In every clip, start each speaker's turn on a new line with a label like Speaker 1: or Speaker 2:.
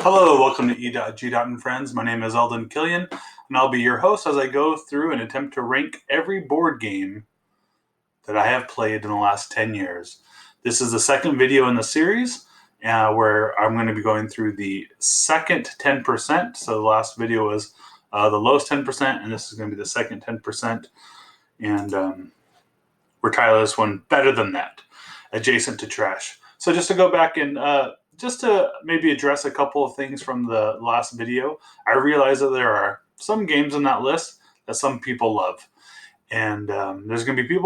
Speaker 1: Hello, welcome to Edotgdot and Friends. My name is Elden Killian, and I'll be your host as I go through and attempt to rank every board game that I have played in the last 10 years. This is the second video in the series where I'm going to be going through the second 10%. So the last video was the lowest 10%, and this is going to be the second 10%. And we're titling this one Better Than That, Adjacent to Trash. So just to go back and just to maybe address a couple of things from the last video, I realize that there are some games on that list that some people love. And there's going to be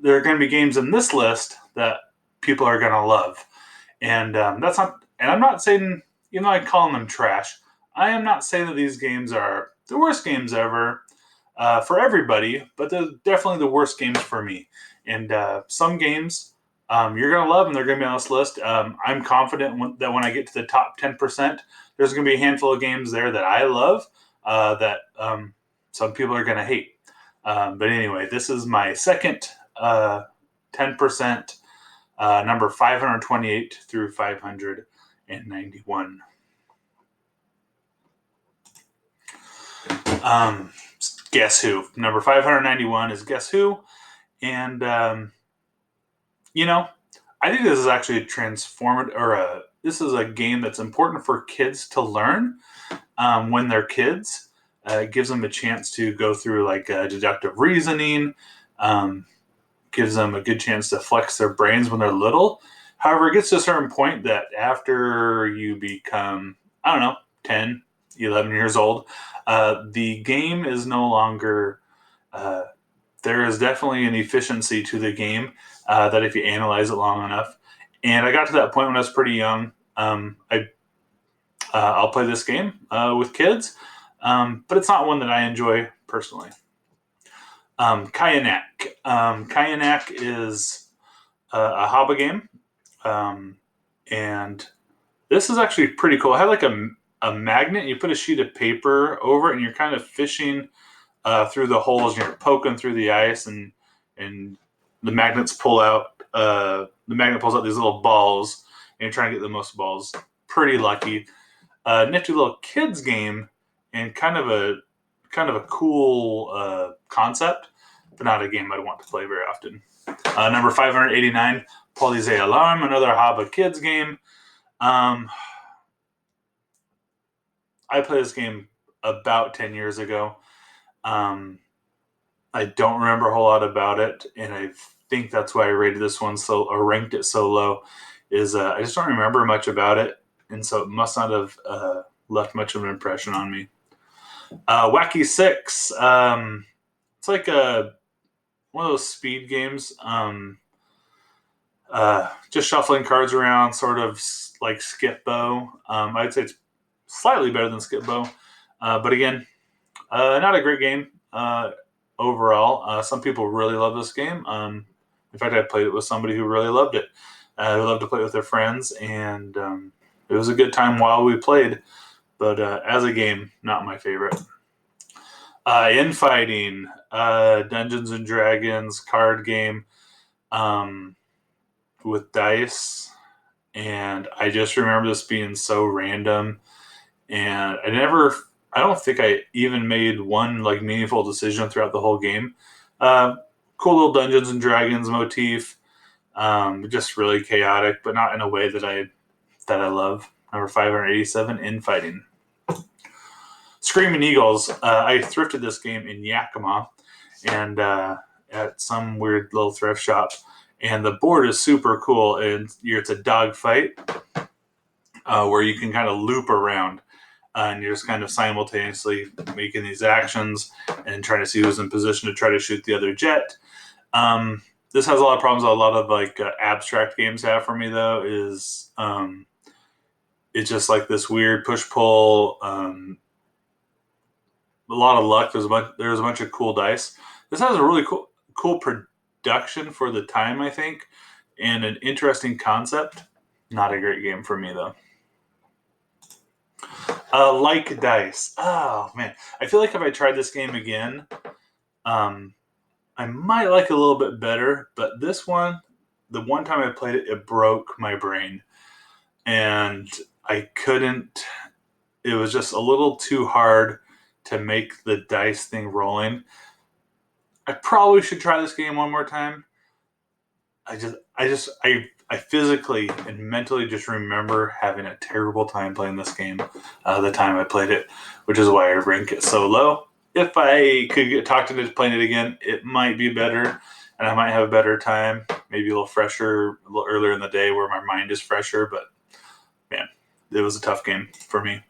Speaker 1: there are going to be games in this list that people are going to love. And that's not, and I'm not saying, I call them trash. I am not saying that these games are the worst games ever for everybody, but they're definitely the worst games for me. And some games you're going to love, and they're going to be on this list. I'm confident that when I get to the top 10%, there's going to be a handful of games there that I love that some people are going to hate. But anyway, this is my second 10%, number 528 through 591. Guess Who. Number 591 is Guess Who. And I think this is actually transformative, this is a game that's important for kids to learn when they're kids. It gives them a chance to go through like deductive reasoning, gives them a good chance to flex their brains when they're little. However, it gets to a certain point that after you become, 10, 11 years old, the game is no longer... there is definitely an efficiency to the game that if you analyze it long enough. And I got to that point when I was pretty young. I'll play this game with kids, but it's not one that I enjoy personally. Kayanak. Kayanak is a hobby game, and this is actually pretty cool. I had like a magnet. You put a sheet of paper over it, and you're kind of fishing through the holes, and you're poking through the ice, and the magnets pull out. The magnet pulls out these little balls, and you're trying to get the most balls. Pretty lucky. Nifty little kids game, and kind of a cool concept, but not a game I'd want to play very often. Number 589, Police Alarm, another Haba kids game. I played this game about 10 years ago. I don't remember a whole lot about it, and I think that's why I rated this one or ranked it so low. I just don't remember much about it, and so it must not have left much of an impression on me. Wacky 6. It's like one of those speed games. Just shuffling cards around, sort of like Skip-Bo. I'd say it's slightly better than Skip-Bo, but again, not a great game overall. Some people really love this game. In fact, I played it with somebody who really loved it. Who loved to play it with their friends, and it was a good time while we played. But as a game, not my favorite. Infighting, Dungeons and Dragons card game with dice, and I just remember this being so random, and I don't think I even made one like meaningful decision throughout the whole game. Cool little Dungeons and Dragons motif, just really chaotic, but not in a way that I love. Number 587, Infighting. Screaming Eagles. I thrifted this game in Yakima, and at some weird little thrift shop, and the board is super cool. And it's a dog fight where you can kind of loop around. And you're just kind of simultaneously making these actions and trying to see who's in position to try to shoot the other jet. This has a lot of problems a lot of like abstract games have for me, though, is it's just like this weird push-pull, a lot of luck. There's a bunch of cool dice. This has a really cool production for the time, I think, and an interesting concept. Not a great game for me, though. Like Dice. Oh, man. I feel like if I tried this game again, I might like it a little bit better. But this one, the one time I played it, it broke my brain. And I couldn't it was just a little too hard to make the dice thing rolling. I probably should try this game one more time. I physically and mentally just remember having a terrible time playing this game the time I played it, which is why I rank it so low. If I could get talked into playing it again, it might be better, and I might have a better time, maybe a little fresher, a little earlier in the day where my mind is fresher, but man, it was a tough game for me.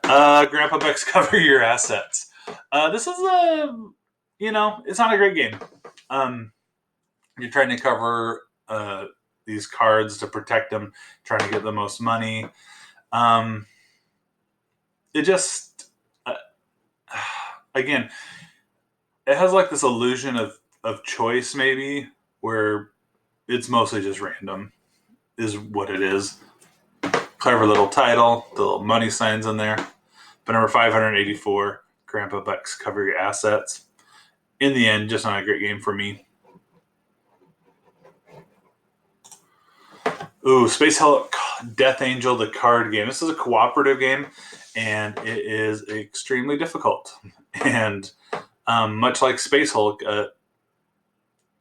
Speaker 1: Grandpa Beck's Cover Your Assets. This is it's not a great game. You're trying to cover these cards to protect them, trying to get the most money. It just, again, it has like this illusion of choice, maybe, where it's mostly just random, is what it is. Clever little title, the little money signs in there. But number 584, Grandpa Beck's Cover Your Assets. In the end, just not a great game for me. Ooh, Space Hello Death Angel, the card game. This is a cooperative game, and it is extremely difficult. And much like Space Hulk,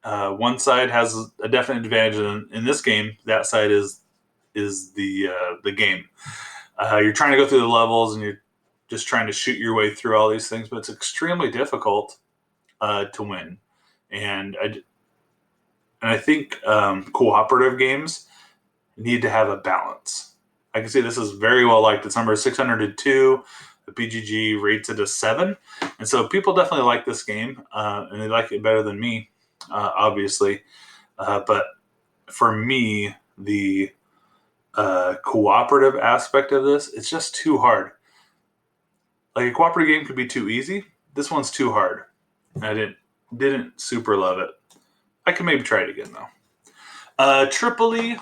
Speaker 1: one side has a definite advantage in this game. That side is the game. You're trying to go through the levels, and you're just trying to shoot your way through all these things, but it's extremely difficult to win. And I think cooperative games need to have a balance. I can see this is very well liked. It's number 602. The BGG rates it a 7. And so people definitely like this game, and they like it better than me, obviously. But for me, the cooperative aspect of this, it's just too hard. Like a cooperative game could be too easy. This one's too hard. I didn't super love it. I can maybe try it again, though. Tripoli.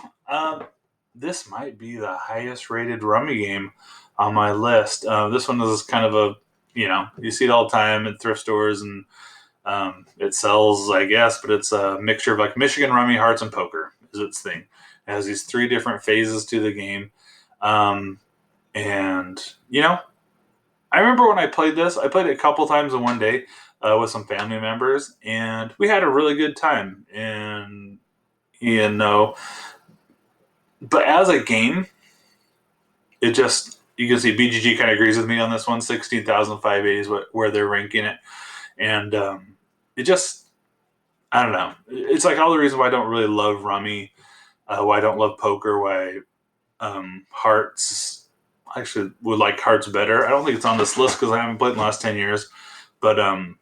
Speaker 1: This might be the highest rated rummy game on my list. This one is kind of a, you see it all the time at thrift stores, and it sells, I guess, but it's a mixture of like Michigan rummy, hearts, and poker is its thing. It has these 3 different phases to the game. And, I remember when I played this, I played it a couple times in one day with some family members, and we had a really good time. And, but as a game, it just, you can see BGG kind of agrees with me on this one. 16,580 is where they're ranking it. And it just, I don't know. It's like all the reasons why I don't really love rummy, why I don't love poker, why hearts, I actually would like hearts better. I don't think it's on this list because I haven't played in the last 10 years. But, I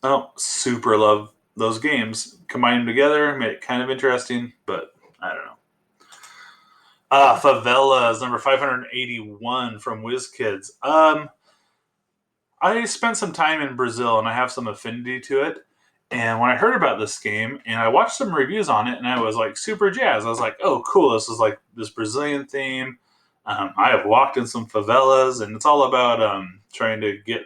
Speaker 1: don't super love those games. Combine them together, make it kind of interesting, but I don't know. Favelas, number 581 from WizKids. I spent some time in Brazil, and I have some affinity to it. And when I heard about this game, and I watched some reviews on it, and I was like super jazzed. I was like, oh, cool, this is like this Brazilian theme. I have walked in some favelas, and it's all about trying to get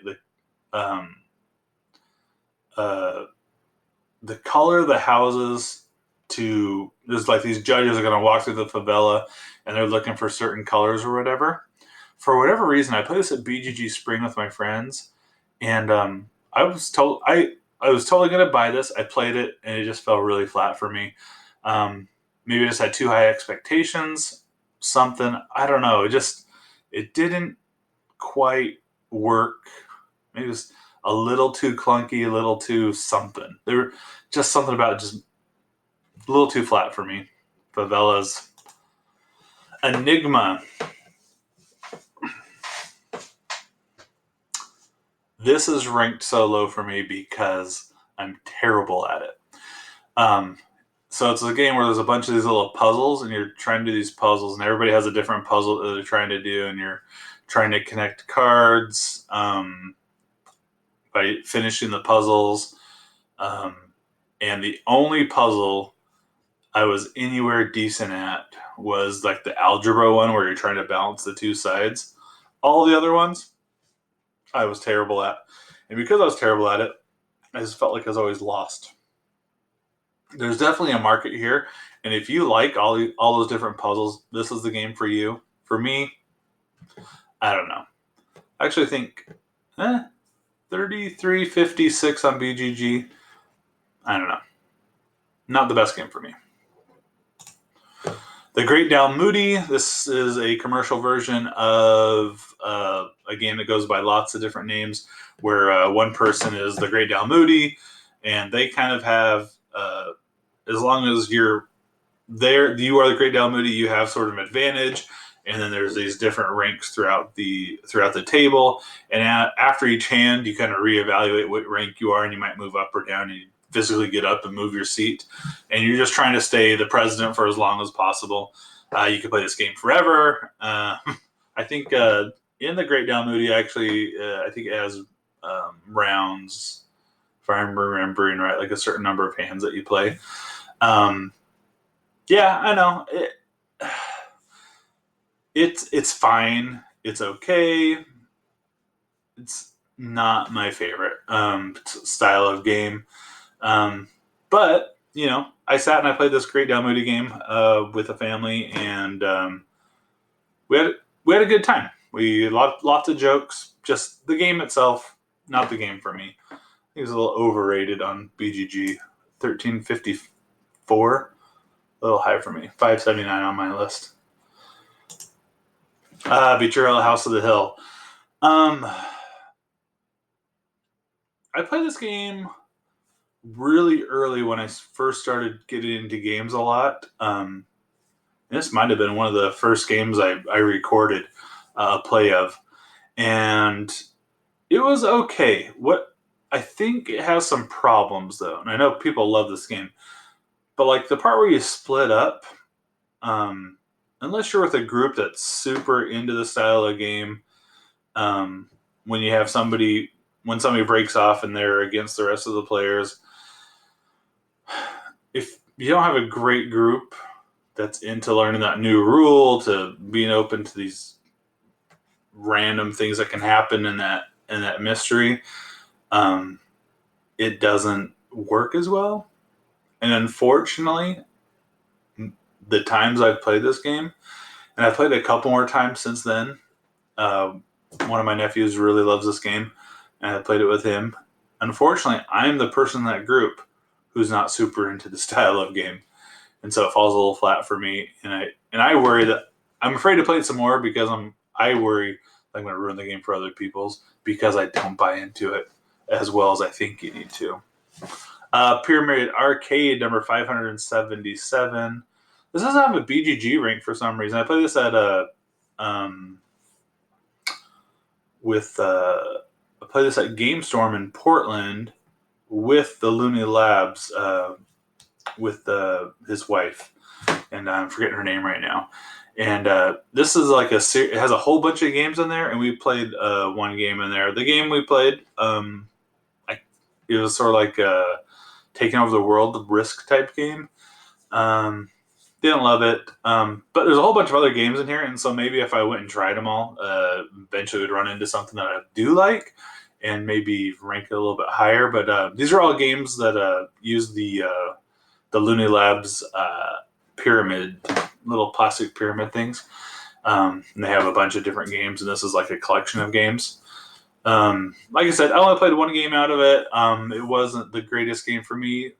Speaker 1: the color of the houses to, there's like these judges are going to walk through the favela, and they're looking for certain colors or whatever. For whatever reason, I played this at BGG Spring with my friends, and I was totally going to buy this. I played it, and it just fell really flat for me. Maybe I just had too high expectations, something. I don't know. It didn't quite work. Maybe it was a little too clunky, a little too something. There were just something about it, just a little too flat for me. Favelas. Enigma. This is ranked so low for me because I'm terrible at it. So it's a game where there's a bunch of these little puzzles, and you're trying to do these puzzles, and everybody has a different puzzle that they're trying to do, and you're trying to connect cards by finishing the puzzles. And the only puzzle I was anywhere decent at was like the algebra one where you're trying to balance the two sides. All the other ones, I was terrible at. And because I was terrible at it, I just felt like I was always lost. There's definitely a market here. And if you like all those different puzzles, this is the game for you. For me, I don't know. I actually think 33.56 on BGG. I don't know. Not the best game for me. The Great Dalmoody. This is a commercial version of a game that goes by lots of different names, where one person is the Great Dalmoody, and they kind of have, as long as you're there, you are the Great Dalmoody, you have sort of an advantage. And then there's these different ranks throughout the table. And after each hand, you kind of reevaluate what rank you are, and you might move up or down, and you physically get up and move your seat. And you're just trying to stay the president for as long as possible. You can play this game forever. I think in the Great Dalmoody, actually, I think it has rounds, if I'm remembering right, like a certain number of hands that you play. Yeah, I know. It's fine. It's okay. It's not my favorite style of game. But, I sat and I played this Great Dalmoody game with a family, and we had a good time. We lots of jokes. Just the game itself, not the game for me. I think it was a little overrated on BGG. 1354, a little high for me. 579 on my list. Betrayal House of the Hill. I played this game really early when I first started getting into games a lot. This might have been one of the first games I recorded a play of. And it was okay. I think it has some problems, though. And I know people love this game. But like the part where you split up, unless you're with a group that's super into the style of game, when you have when somebody breaks off and they're against the rest of the players, if you don't have a great group that's into learning that new rule, to being open to these random things that can happen in that mystery, it doesn't work as well. And unfortunately, the times I've played this game, and I've played it a couple more times since then. One of my nephews really loves this game, and I played it with him. Unfortunately, I'm the person in that group who's not super into the style of game, and so it falls a little flat for me. And I worry that I'm afraid to play it some more because I worry I'm going to ruin the game for other people's because I don't buy into it as well as I think you need to. Pyramid Arcade number 577. This doesn't have a BGG rank for some reason. I played this at GameStorm in Portland with the Looney Labs, with his wife, and I'm forgetting her name right now. And this is like it has a whole bunch of games in there, and we played one game in there. The game we played, it was sort of like taking over the world, the Risk type game. Didn't love it, but there's a whole bunch of other games in here, and so maybe if I went and tried them all, eventually would run into something that I do like, and maybe rank it a little bit higher. But these are all games that use the Looney Labs pyramid, little plastic pyramid things, and they have a bunch of different games, and this is like a collection of games. Like I said, I only played one game out of it. It wasn't the greatest game for me,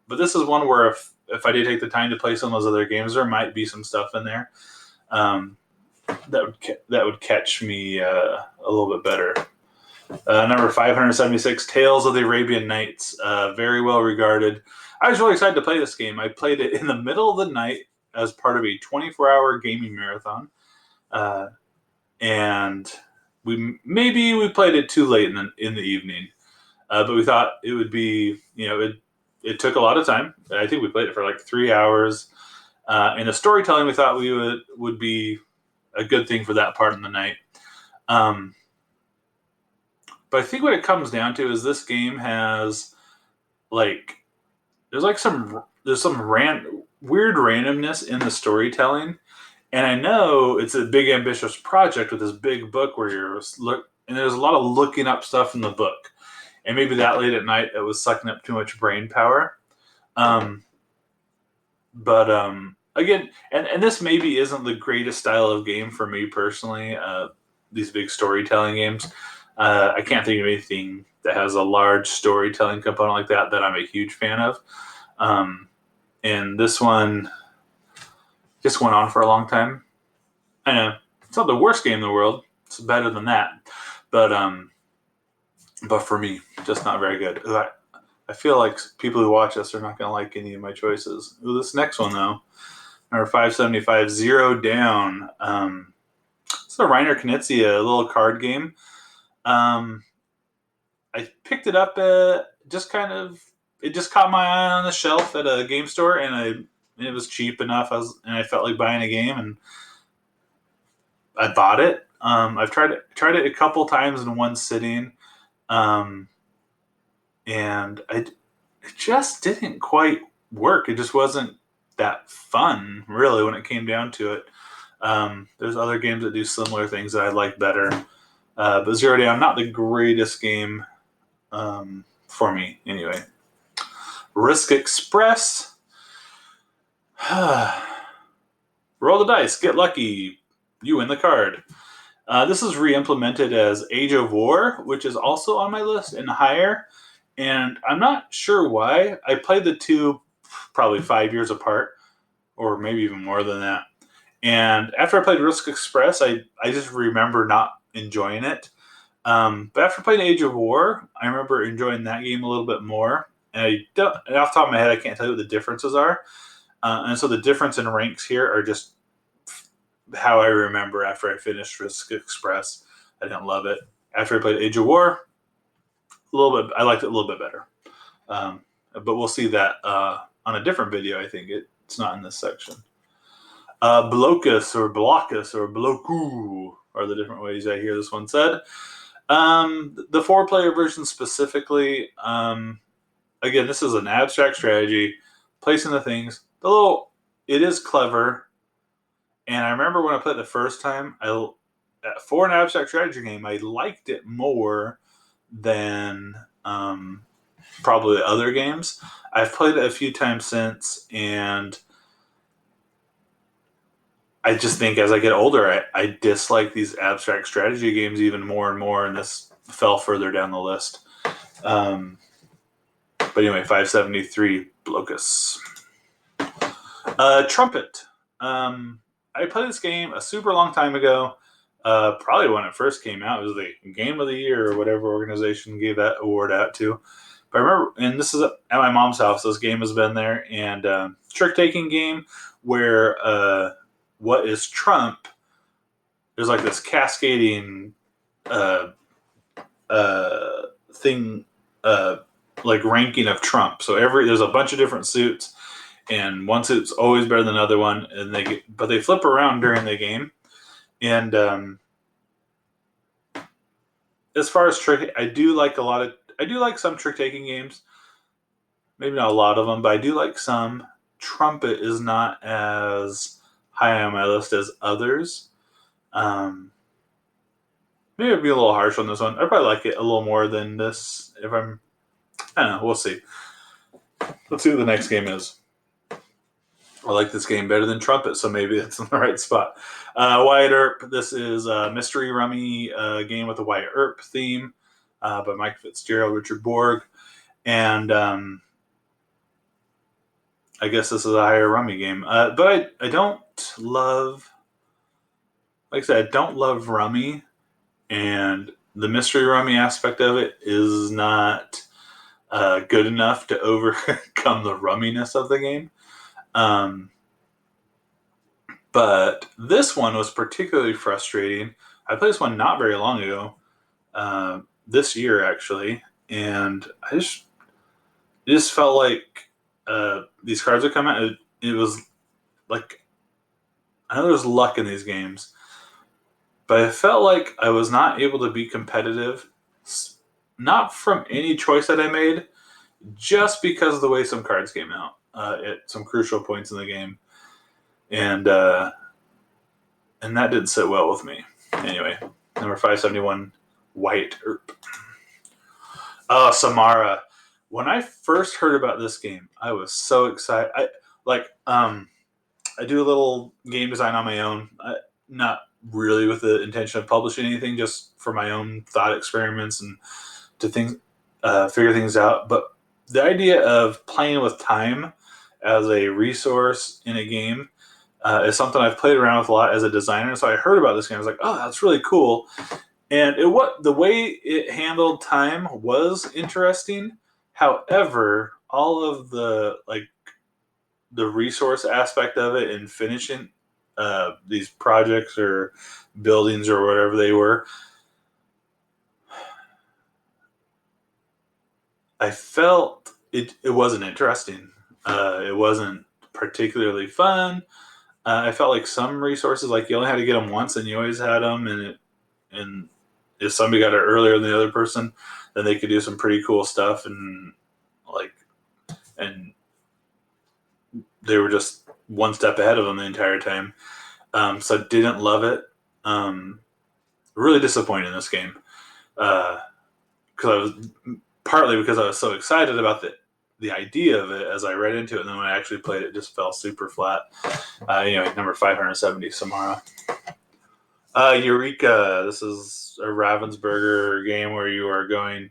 Speaker 1: but this is one where if I did take the time to play some of those other games, there might be some stuff in there that would catch me a little bit better. Number 576, Tales of the Arabian Nights. Very well regarded. I was really excited to play this game. I played it in the middle of the night as part of a 24-hour gaming marathon. And we played it too late in the evening. But we thought it would be, it took a lot of time. I think we played it for like 3 hours. And the storytelling we thought would be a good thing for that part in the night. But I think what it comes down to is this game has there's some weird randomness in the storytelling. And I know it's a big ambitious project with this big book where and there's a lot of looking up stuff in the book. And maybe that late at night, it was sucking up too much brain power. But again, and this maybe isn't the greatest style of game for me personally. These big storytelling games, I can't think of anything that has a large storytelling component like that I'm a huge fan of. And this one just went on for a long time. I know it's not the worst game in the world. It's better than that, but for me, just not very good. I feel like people who watch us are not going to like any of my choices. Ooh, this next one though, number 575, Zero Down. It's a Reiner Knizia, a little card game. I picked it up it just caught my eye on the shelf at a game store, and it was cheap enough. I felt like buying a game, and I bought it. I've tried it a couple times in one sitting, and it just didn't quite work. It just wasn't that fun, really, when it came down to it. There's other games that do similar things that I like better, but Zero Down, not the greatest game for me, anyway. Risk Express. Roll the dice, get lucky, you win the card. This is re-implemented as Age of War, which is also on my list and higher. And I'm not sure why. I played the two probably 5 years apart, or maybe even more than that. And after I played Risk Express, I just remember not enjoying it. But after playing Age of War, I remember enjoying that game a little bit more. And off the top of my head, I can't tell you what the differences are. And so the difference in ranks here are just how I remember after I finished Risk Express. I didn't love it. After I played Age of War, I liked it a little bit better. But we'll see that on a different video. I think it's not in this section. Blocus or Blockus or Bloku are the different ways I hear this one said. The 4-player version specifically, again, this is an abstract strategy, placing the things. It is clever, and I remember when I played it the first time, for an abstract strategy game, I liked it more than probably other games. I've played it a few times since, and I just think as I get older, I dislike these abstract strategy games even more and more, and this fell further down the list. But anyway, 573, Blocus. Trumpet. I played this game a super long time ago, probably when it first came out. It was the Game of the Year or whatever organization gave that award out to. But I remember, and this is at my mom's house, this game has been there, and trick-taking game where what is Trump? There's like this cascading thing, like ranking of Trump. So there's a bunch of different suits, and one suit's always better than another one, and they flip around during the game. And as far as trick, I do like some trick-taking games. Maybe not a lot of them, but I do like some. Trumpet is not as high on my list as others. Maybe I'd be a little harsh on this one. I probably like it a little more than this. I don't know. We'll see. Let's see what the next game is. I like this game better than Trumpet, so maybe it's in the right spot. Wyatt Earp. This is a mystery rummy game with a Wyatt Earp theme by Mike Fitzgerald, Richard Borg. And I guess this is a higher rummy game. But I don't love, like I said, I don't love rummy. And the mystery rummy aspect of it is not good enough to overcome the rumminess of the game. But this one was particularly frustrating. I played this one not very long ago, this year actually, and it just felt like these cards would come out. It was like, I know there's luck in these games, but I felt like I was not able to be competitive, not from any choice that I made, just because of the way some cards came out at some crucial points in the game. And that didn't sit well with me. Anyway, number 571, Wyatt Earp. Samara. When I first heard about this game, I was so excited. I do a little game design on my own, not really with the intention of publishing anything, just for my own thought experiments and to figure things out. But the idea of playing with time as a resource in a game is something I've played around with a lot as a designer. So I heard about this game. I was like, oh, that's really cool. And the way it handled time was interesting. However, all of the resource aspect of it and finishing these projects or buildings or whatever they were, I felt it wasn't interesting. It wasn't particularly fun. I felt like some resources, like you only had to get them once, and you always had them, and if somebody got it earlier than the other person, then they could do some pretty cool stuff, and they were just one step ahead of them the entire time. So I didn't love it. Really disappointed in this game because because I was so excited about the idea of it as I read into it, and then when I actually played it, just fell super flat. Anyway, number 570, Samara. Eureka. This is a Ravensburger game where you are going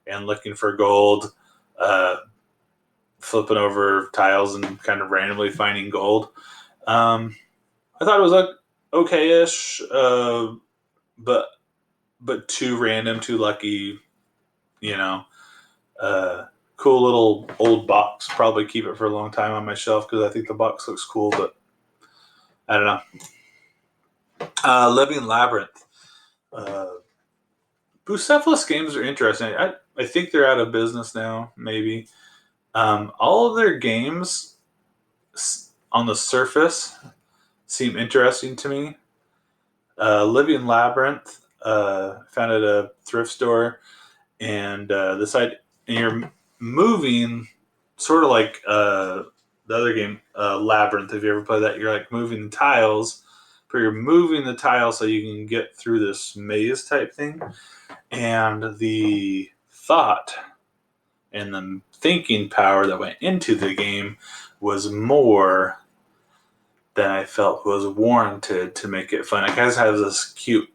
Speaker 1: and looking for gold, flipping over tiles and kind of randomly finding gold. I thought it was okay-ish, but too random, too lucky, cool little old box. Probably keep it for a long time on my shelf because I think the box looks cool, but I don't know. Living Labyrinth. Bucephalus games are interesting. I think they're out of business now, maybe. All of their games on the surface seem interesting to me. Living Labyrinth, found at a thrift store, and you're moving sort of like the other game, Labyrinth. Have you ever played that? You're like moving the tiles, but you're moving the tiles so you can get through this maze type thing. And the thought and the thinking power that went into the game was more than I felt was warranted to make it fun. It kind of has this cute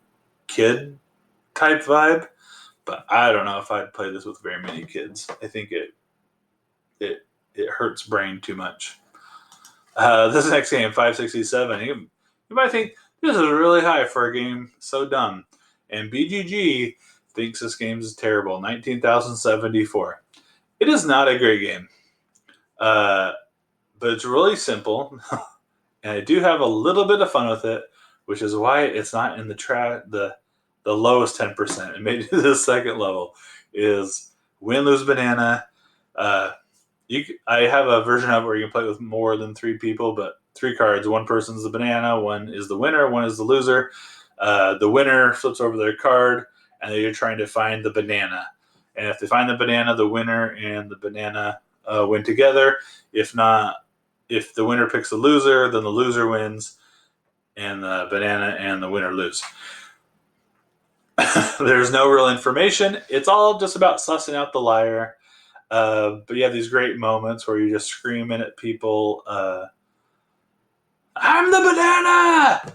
Speaker 1: kid type vibe, but I don't know if I'd play this with very many kids. I think it hurts brain too much. This next game, 567. You might think this is really high for a game so dumb, and BGG thinks this game is terrible. 19,074. It is not a great game, but it's really simple, and I do have a little bit of fun with it, which is why it's not in the lowest 10%. It made it to the second level. Is Win, Lose, Banana. I have a version of it where you can play with more than 3 people, but 3 cards. One person's the banana, one is the winner, one is the loser. The winner flips over their card, and then you're trying to find the banana. And if they find the banana, the winner and the banana win together. If not, if the winner picks the loser, then the loser wins, and the banana and the winner lose. There's no real information. It's all just about sussing out the liar. But you have these great moments where you're just screaming at people, I'm the banana!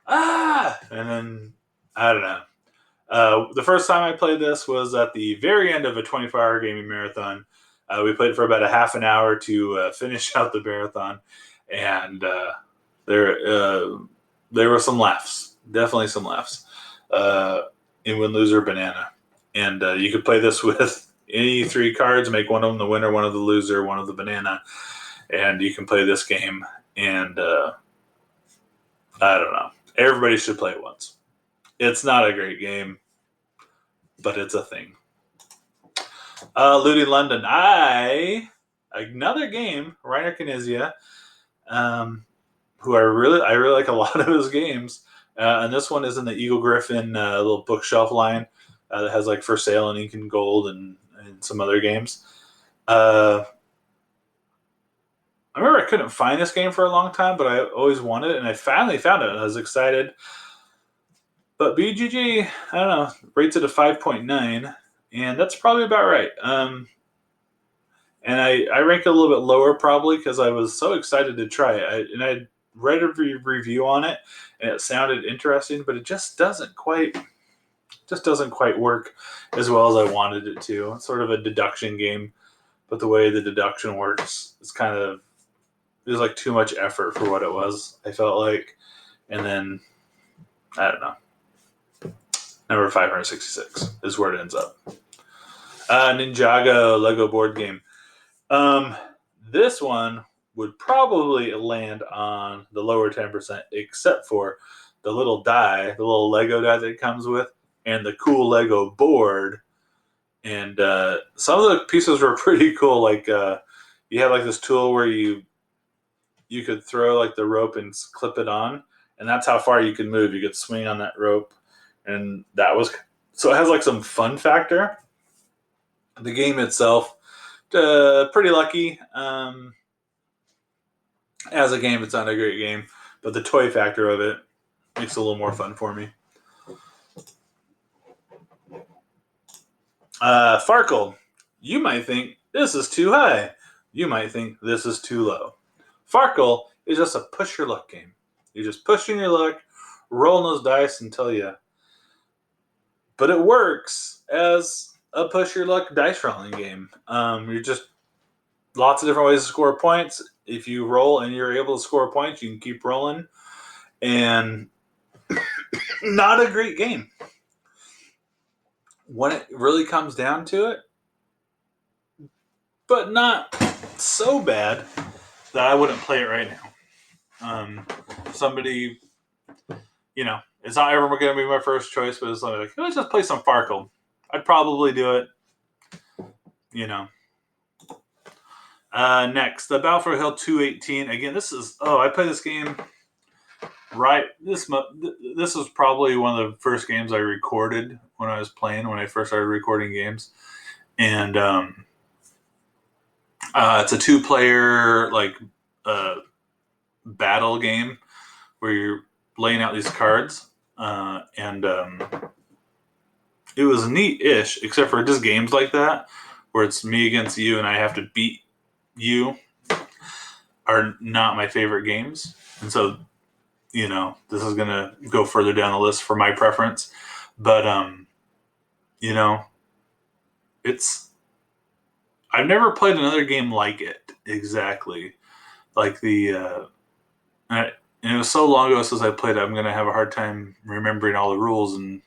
Speaker 1: Ah! And then, I don't know. The first time I played this was at the very end of a 24-hour gaming marathon. We played for about a half an hour to finish out the marathon, and there were some laughs, definitely some laughs, in Win, Loser, Banana. And you could play this with any 3 cards, make one of them the winner, one of the loser, one of the banana, and you can play this game, and I don't know. Everybody should play it once. It's not a great game, but it's a thing. Looting London. Another game, Reiner Knizia, who I really like a lot of his games. And this one is in the Eagle Griffin little bookshelf line that has like For Sale and Ink and Gold and some other games. I remember I couldn't find this game for a long time, but I always wanted it, and I finally found it, and I was excited. But BGG, I don't know, rates it a 5.9, and that's probably about right. And I rank it a little bit lower probably because I was so excited to try it. I read a review on it, and it sounded interesting, but it just doesn't quite work as well as I wanted it to. It's sort of a deduction game, but the way the deduction works is it was like too much effort for what it was, I felt like. And then, I don't know. Number 566 is where it ends up. Ninjago Lego board game. This one would probably land on the lower 10%, except for the little die, the little Lego die that it comes with, and the cool Lego board. And some of the pieces were pretty cool. Like you have like this tool where you could throw like the rope and clip it on, and that's how far you could move. You could swing on that rope, and that was so it has like some fun factor. The game itself, pretty lucky. As a game, it's not a great game, but the toy factor of it makes it a little more fun for me. Farkle. You might think this is too high. You might think this is too low. Farkle is just a push your luck game. You're just pushing your luck, rolling those dice until you. But it works as a push your luck dice rolling game. You're just lots of different ways to score points. If you roll and you're able to score points, you can keep rolling. And not a great game. When it really comes down to it, but not so bad that I wouldn't play it right now. Somebody, it's not ever going to be my first choice, but it's like, let's just play some Farkle. I'd probably do it, Next, the Battlefield Hill 218. Again, I played this game right. This was probably one of the first games I recorded when I first started recording games. And it's a 2-player battle game where you're laying out these cards. And it was neat-ish, except for just games like that, where it's me against you and I have to beat you, are not my favorite games. And so, this is going to go further down the list for my preference. But, I've never played another game like it exactly. Like and it was so long ago since I played it, I'm going to have a hard time remembering all the rules and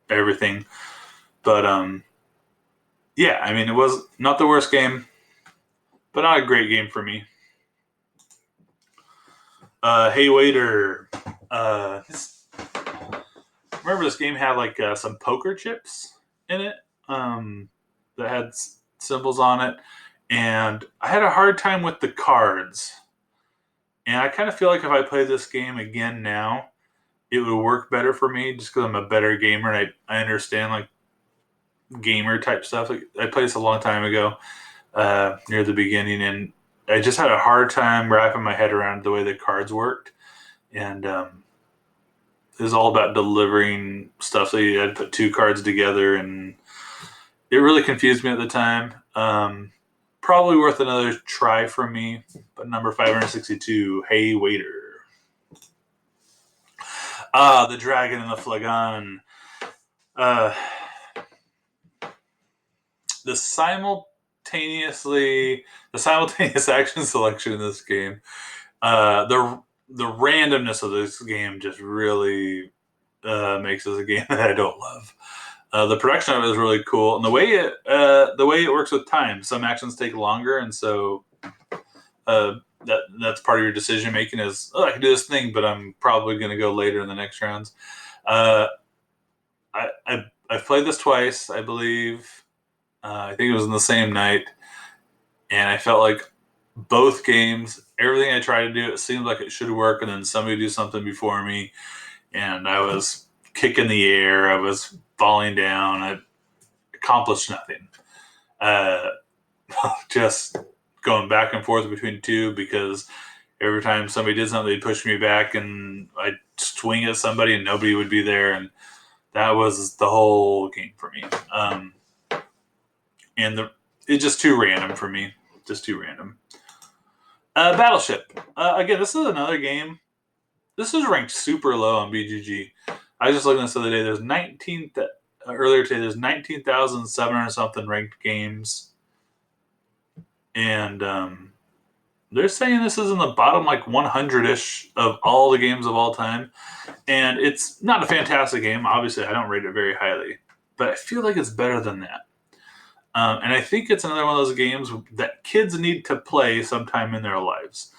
Speaker 1: everything. But, it was not the worst game, but not a great game for me. Hey Waiter. Remember this game had some poker chips in it that had symbols on it, and I had a hard time with the cards. And I kind of feel like if I play this game again now, it would work better for me just because I'm a better gamer and I understand gamer type stuff. I played this a long time ago, near the beginning, and I just had a hard time wrapping my head around the way the cards worked. And it was all about delivering stuff. So you had to put 2 cards together, and it really confused me at the time. Probably worth another try for me. But number 562, Hey Waiter. The Dragon and the Flagon. The simultaneous action selection in this game, the randomness of this game just really makes this a game that I don't love. The production of it is really cool, and the way it works with time. Some actions take longer, and so that's part of your decision making. Is I can do this thing, but I'm probably going to go later in the next rounds. I've played this twice, I believe. I think it was in the same night, and I felt like both games, everything I tried to do, it seemed like it should work, and then somebody do something before me, and I was kicking the air, I was falling down, I accomplished nothing. Just going back and forth between 2 because every time somebody did something, they'd push me back, and I'd swing at somebody, and nobody would be there, and that was the whole game for me. And it's just too random for me. Just too random. Battleship. Again, this is another game This is ranked super low on BGG. I was just looking at this the other day. There's earlier today. There's 19,700 something ranked games, and they're saying this is in the bottom like 100-ish of all the games of all time. And it's not a fantastic game. Obviously, I don't rate it very highly, but I feel like it's better than that. And I think it's another one of those games that kids need to play sometime in their lives,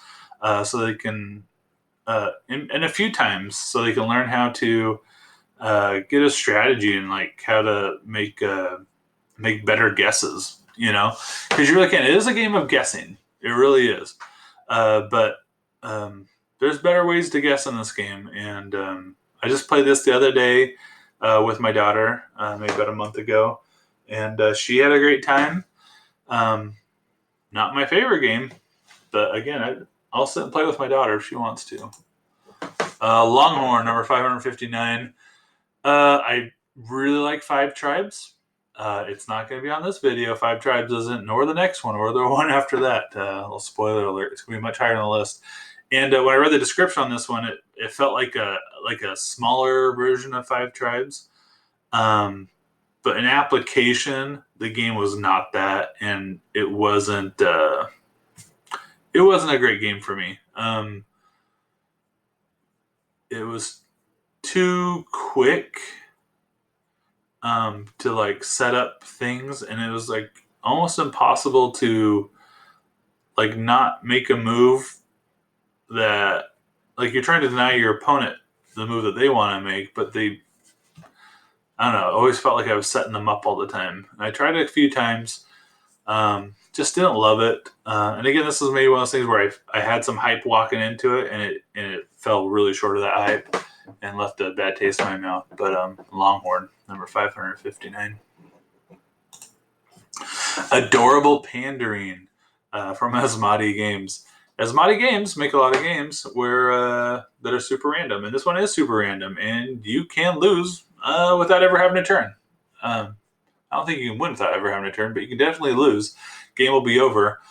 Speaker 1: so they can, and a few times, so they can learn how to get a strategy and like how to make better guesses. Because you really can. It is a game of guessing. It really is. But there's better ways to guess in this game, and I just played this the other day with my daughter, maybe about a month ago, and she had a great time. Not my favorite game, but again, I'll sit and play with my daughter if she wants to. Longhorn, number 559. I really like Five Tribes. It's not going to be on this video. Five Tribes isn't, nor the next one, or the one after that. A little spoiler alert. It's going to be much higher on the list. And when I read the description on this one, it felt like a smaller version of Five Tribes. But in application, the game was not that, and it wasn't a great game for me. It was too quick to like set up things, and it was like almost impossible to like not make a move that like you're trying to deny your opponent the move that they want to make, but I don't know, I always felt like I was setting them up all the time. And I tried it a few times, just didn't love it. And again, this is maybe one of those things where I had some hype walking into it, and it fell really short of that hype and left a bad taste in my mouth. But Longhorn, number 559. Adorable Pandering from Asmati Games. Asmati Games make a lot of games that are super random, and this one is super random, and you can lose without ever having a turn. I don't think you can win without ever having a turn, but you can definitely lose. Game will be over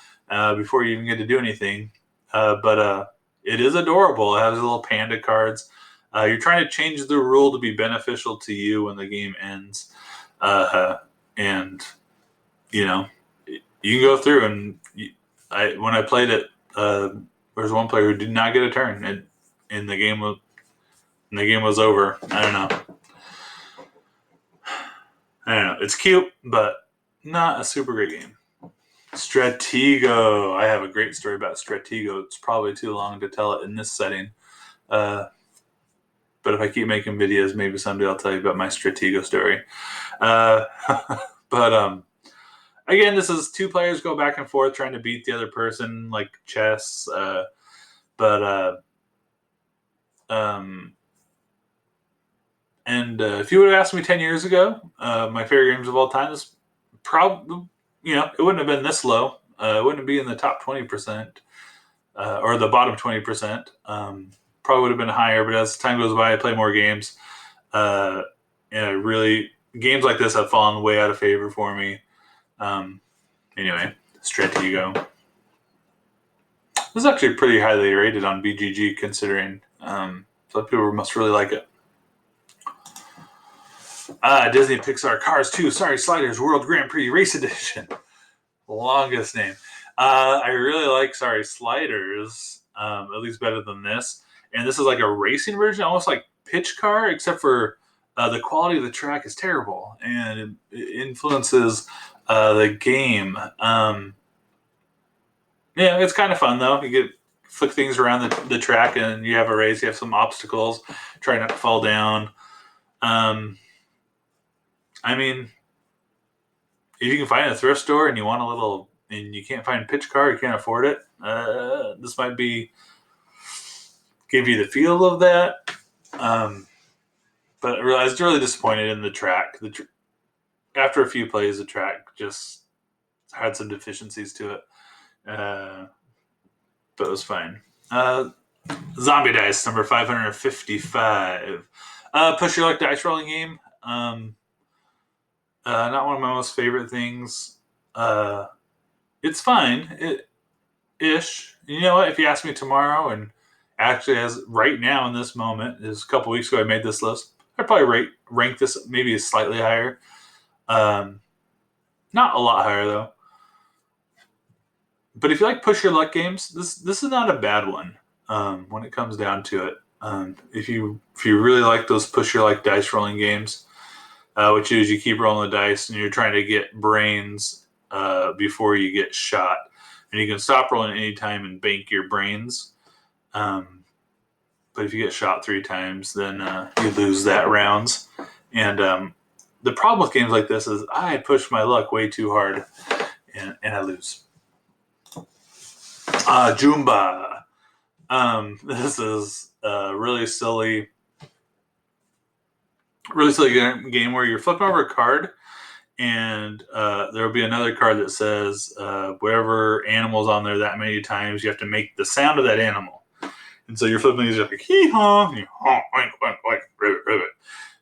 Speaker 1: before you even get to do anything. But it is adorable. It has little panda cards. You're trying to change the rule to be beneficial to you when the game ends. And, you can go through and when I played it, there was one player who did not get a turn, and the game was over. I don't know. It's cute, but not a super great game. Stratego. I have a great story about Stratego. It's probably too long to tell it in this setting. But if I keep making videos, maybe someday I'll tell you about my Stratego story. But again, this is two players go back and forth trying to beat the other person, like chess. And if you would have asked me 10 years ago, my favorite games of all time, this probably, it wouldn't have been this low. It wouldn't be in the top 20% or the bottom 20%. Probably would have been higher, but as time goes by, I play more games. And games like this have fallen way out of favor for me. Anyway, Stratego. This is actually pretty highly rated on BGG, considering some people must really like it. Disney Pixar Cars 2, Sliders World Grand Prix Race Edition. Longest name. I really like Sliders, at least better than this. And this is like a racing version, almost like Pitch Car, except for the quality of the track is terrible, and it influences the game. It's kind of fun, though. You flick things around the track, and you have a race. You have some obstacles. Try not to fall down. If you can find a thrift store and you want and you can't find a Pitch Car, you can't afford it, this might give you the feel of that. But I was really disappointed in the track. After a few plays, the track just had some deficiencies to it. But it was fine. Zombie Dice, number 555. Push your luck dice rolling game. Not one of my most favorite things. It's fine. Ish. You know what? If you ask me tomorrow and Actually, as right now in this moment, is a couple weeks ago I made this list. I'd probably rank this maybe slightly higher. Not a lot higher though. But if you like push your luck games, this is not a bad one. When it comes down to it, if you really like those push your luck dice rolling games, which is you keep rolling the dice and you're trying to get brains before you get shot, and you can stop rolling at any time and bank your brains. But if you get shot 3 times, then you lose that rounds. And the problem with games like this is I push my luck way too hard, and I lose. Joomba. This is a really silly game where you're flipping over a card, and there will be another card that says whatever animal's on there that many times, you have to make the sound of that animal. And so you're flipping these, you're like, hee-haw, and you honk, oink, oink, oink, ribbit, ribbit.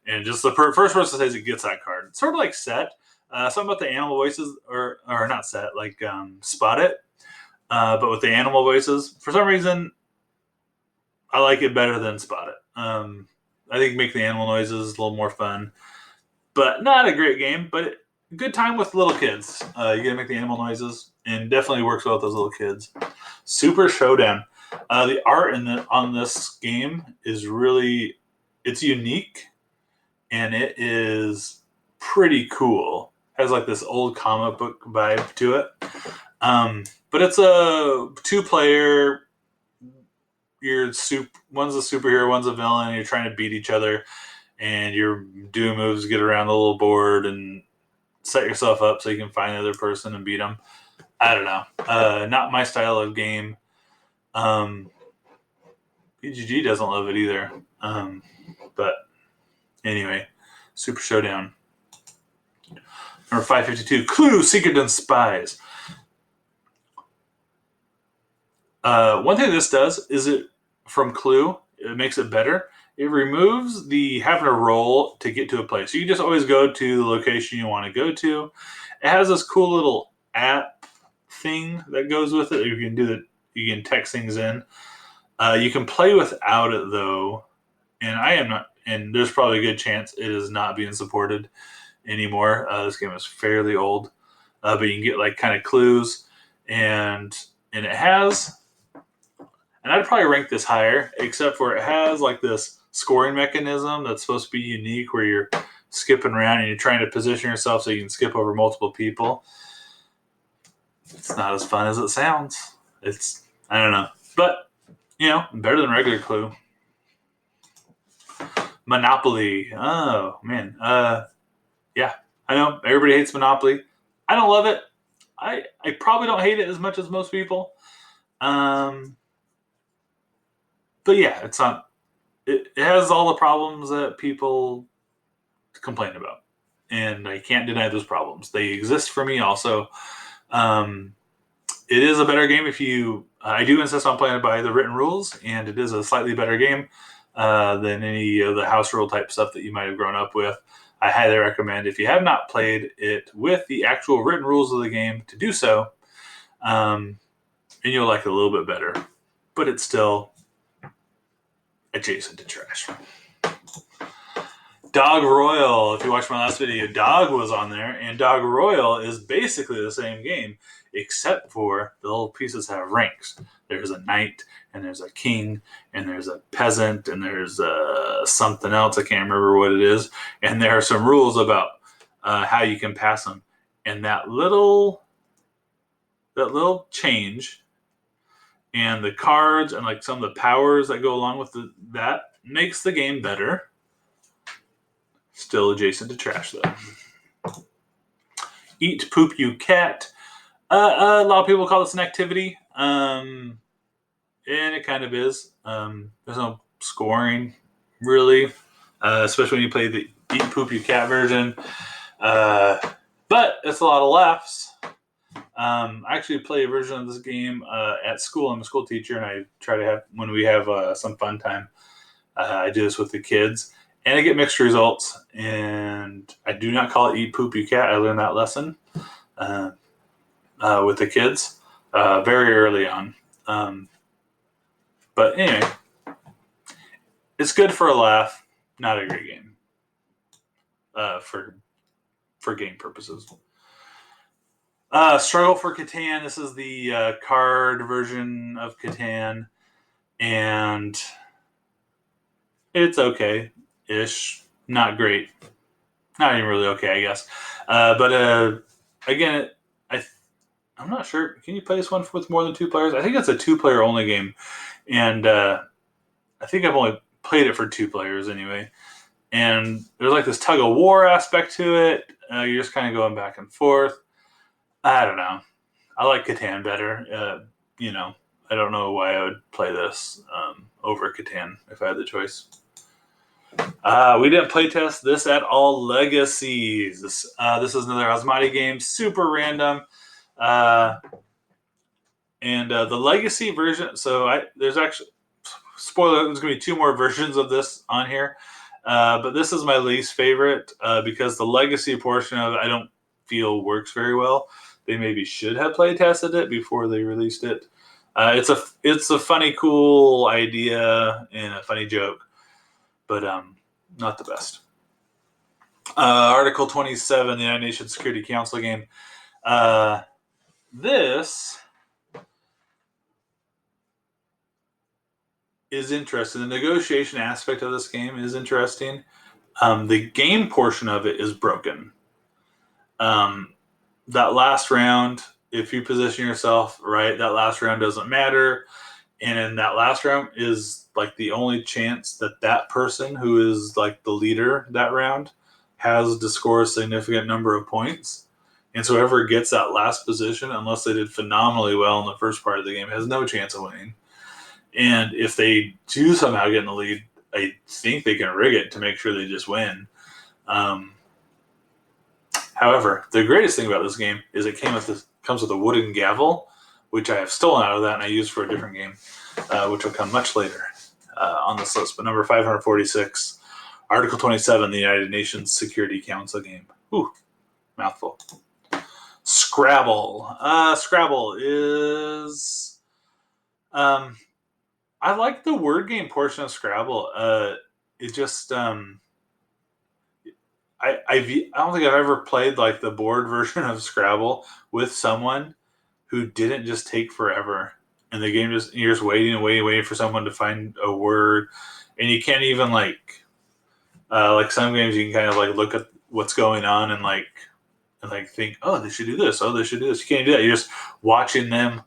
Speaker 1: And just the first person says it gets that card. It's sort of like Set. Something about the animal voices, or not Set, like Spot It. But with the animal voices, for some reason, I like it better than Spot It. I think make the animal noises a little more fun. But not a great game, but good time with little kids. You gotta make the animal noises, and definitely works well with those little kids. Super Showdown. The art on this game is really, it's unique, and it is pretty cool. Has like this old comic book vibe to it. But it's a 2-player. One's a superhero, one's a villain, and you're trying to beat each other, and you're doing moves to get around the little board and set yourself up so you can find the other person and beat them. I don't know. Not my style of game. BGG doesn't love it either. But anyway, Super Showdown. Number 552, Clue, Secret and Spies. One thing this does is from Clue, it makes it better. It removes the having to roll to get to a place. You just always go to the location you want to go to. It has this cool little app thing that goes with it. You can text things in. You can play without it though, and I am not. And there's probably a good chance it is not being supported anymore. This game is fairly old, but you can get like kind of clues, and it has. And I'd probably rank this higher, except for it has like this scoring mechanism that's supposed to be unique, where you're skipping around and you're trying to position yourself so you can skip over multiple people. It's not as fun as it sounds. I don't know, but better than regular Clue. Monopoly. Oh man. Yeah, I know everybody hates Monopoly. I don't love it. I probably don't hate it as much as most people. But yeah, it's not. It has all the problems that people complain about, and I can't deny those problems. They exist for me also. It is a better game if you. I do insist on playing it by the written rules, and it is a slightly better game than any of the house rule type stuff that you might have grown up with. I highly recommend, if you have not played it with the actual written rules of the game, to do so, and you'll like it a little bit better. But it's still adjacent to trash. Dog Royal. If you watched my last video, Dog was on there, and Dog Royal is basically the same game, except for the little pieces have ranks. There's a knight, and there's a king, and there's a peasant, and there's something else. I can't remember what it is. And there are some rules about how you can pass them. And that little change, and the cards, and like some of the powers that go along with that makes the game better. Still adjacent to trash, though. Eat, Poop, You Cat. A lot of people call this an activity, and it kind of is. There's no scoring, really, especially when you play the Eat, Poop, You Cat version. But it's a lot of laughs. I actually play a version of this game at school. I'm a school teacher, and I try to have, when we have some fun time, I do this with the kids. And I get mixed results, and I do not call it Eat, Poop, You Cat. I learned that lesson with the kids very early on. But anyway, It's good for a laugh, not a great game for game purposes. Struggle for Catan. This is the card version of Catan, and it's okay-ish. Not great. Not even really okay, I guess. But again, I'm not sure. Can you play this one with more than 2 players? I think it's a 2-player only game, and I think I've only played it for 2 players anyway. And there's like this tug of war aspect to it. You're just kind of going back and forth. I don't know. I like Catan better. I don't know why I would play this over Catan if I had the choice. We didn't play test this at all. Legacies. This is another Asmati game. Super random. And the Legacy version. So there's actually, spoiler, there's going to be 2 more versions of this on here. But this is my least favorite because the Legacy portion of it I don't feel works very well. They maybe should have play tested it before they released it. It's a funny, cool idea and a funny joke, but not the best. Article 27, the United Nations Security Council game. This is interesting. The negotiation aspect of this game is interesting. The game portion of it is broken. That last round, if you position yourself right, that last round doesn't matter. And in that last round is like the only chance that person who is like the leader that round has to score a significant number of points. And so whoever gets that last position, unless they did phenomenally well in the first part of the game, has no chance of winning. And if they do somehow get in the lead, I think they can rig it to make sure they just win. However, the greatest thing about this game is it comes with a wooden gavel, which I have stolen out of that and I use for a different game, which will come much later on this list. But number 546, Article 27, the United Nations Security Council game. Ooh, mouthful. Scrabble. Scrabble is... I like the word game portion of Scrabble. It just... I don't think I've ever played like the board version of Scrabble with someone who didn't just take forever. And the game you're just waiting for someone to find a word. And you can't even like some games you can kind of like look at what's going on and think, oh, they should do this. Oh, they should do this. You can't do that. You're just watching them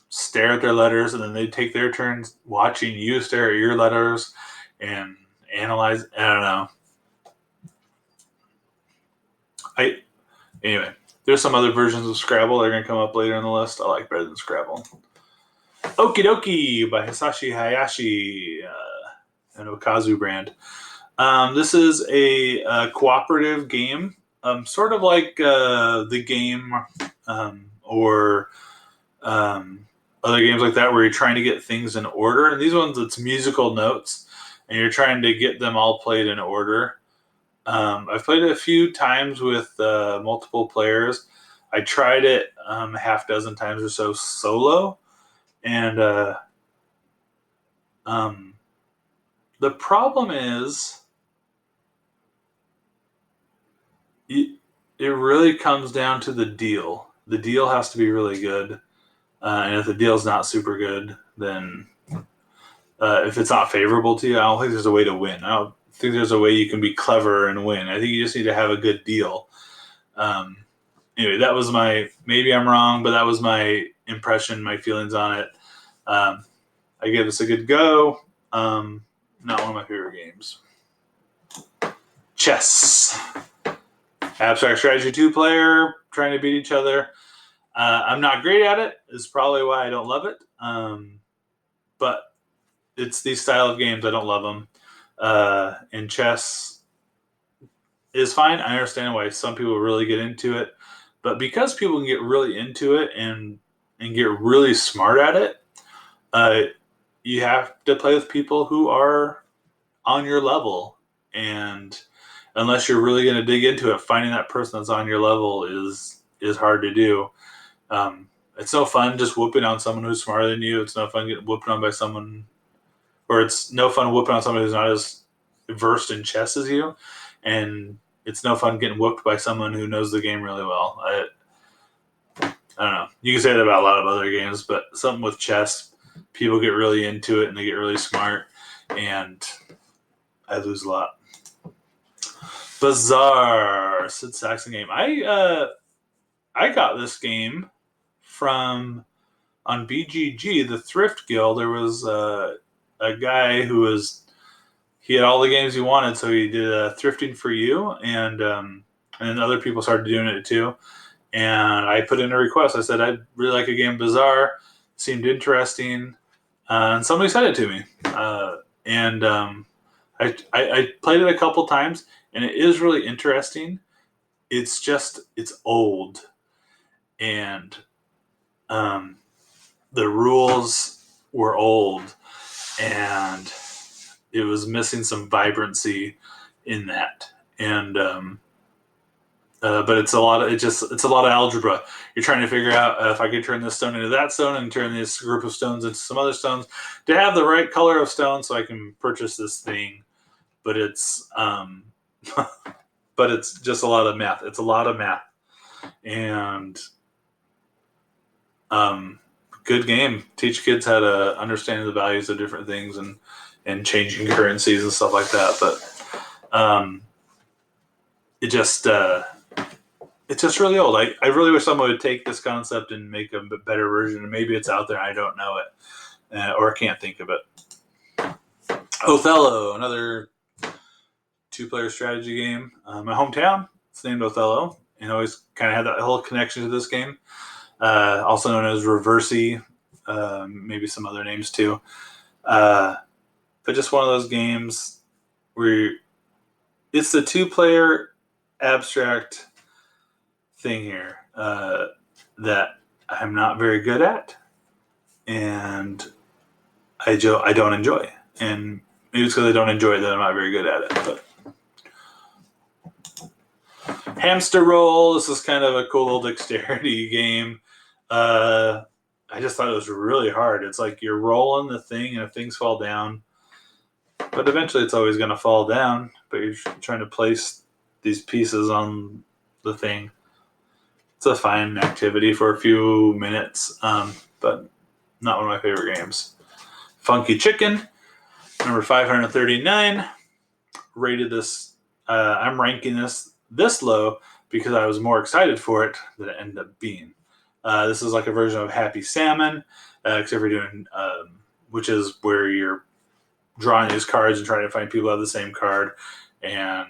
Speaker 1: stare at their letters, and then they take their turns watching you stare at your letters and analyze. I don't know. Anyway, there's some other versions of Scrabble that are going to come up later in the list I like better than Scrabble. Okie Dokie by Hisashi Hayashi, an Okazu brand. This is a cooperative game, sort of like the game or other games like that where you're trying to get things in order. And these ones, it's musical notes, and you're trying to get them all played in order. I've played it a few times with multiple players. I tried it a half dozen times or so solo. And the problem is it really comes down to the deal. The deal has to be really good. And if the deal's not super good, then if it's not favorable to you, I don't think there's a way to win. I don't think there's a way you can be clever and win. I think you just need to have a good deal. Anyway, that was maybe I'm wrong, but that was my impression, my feelings on it. I gave this a good go. Not one of my favorite games. Chess. Abstract strategy 2-player, trying to beat each other. I'm not great at it. Is probably why I don't love it. But it's these style of games. I don't love them. And chess is fine. I understand why some people really get into it. But because people can get really into it and get really smart at it, you have to play with people who are on your level. And unless you're really going to dig into it, finding that person that's on your level is hard to do. It's no fun just whooping on someone who's smarter than you. It's no fun getting whooped on by someone or it's no fun whooping on somebody who's not as versed in chess as you, and it's no fun getting whooped by someone who knows the game really well. I don't know. You can say that about a lot of other games, but something with chess, people get really into it and they get really smart, and I lose a lot. Bazaar, Sid Saxon game. I got this game from on BGG, the Thrift Guild. There was a guy he had all the games he wanted, so he did thrifting for you, and other people started doing it too. And I put in a request. I said I'd really like a game Bazaar. Seemed interesting, and somebody sent it to me. I played it a couple times, and it is really interesting. It's old, and the rules were old, and it was missing some vibrancy in that. And but it's a lot of algebra. You're trying to figure out if I could turn this stone into that stone and turn this group of stones into some other stones to have the right color of stone so I can purchase this thing. But it's but it's just a lot of math. It's a lot of math, and good game. Teach kids how to understand the values of different things and changing currencies and stuff like that. But it's just really old. I really wish someone would take this concept and make a better version. And maybe it's out there and I don't know it, or I can't think of it. Othello, another 2-player strategy game. My hometown, it's named Othello, and always kind of had that whole connection to this game. Also known as Reversi, maybe some other names too. But just one of those games where it's the 2-player abstract thing here that I'm not very good at, and I don't enjoy. And maybe it's because I don't enjoy it that I'm not very good at it. But Hamster Roll, this is kind of a cool little dexterity game. I just thought it was really hard. It's like you're rolling the thing, and if things fall down, but eventually it's always going to fall down, but you're trying to place these pieces on the thing. It's a fine activity for a few minutes, but not one of my favorite games. Funky Chicken, number 539. Rated this. I'm ranking this low because I was more excited for it than it ended up being. This is like a version of Happy Salmon, except for doing, which is where you're drawing these cards and trying to find people who have the same card. And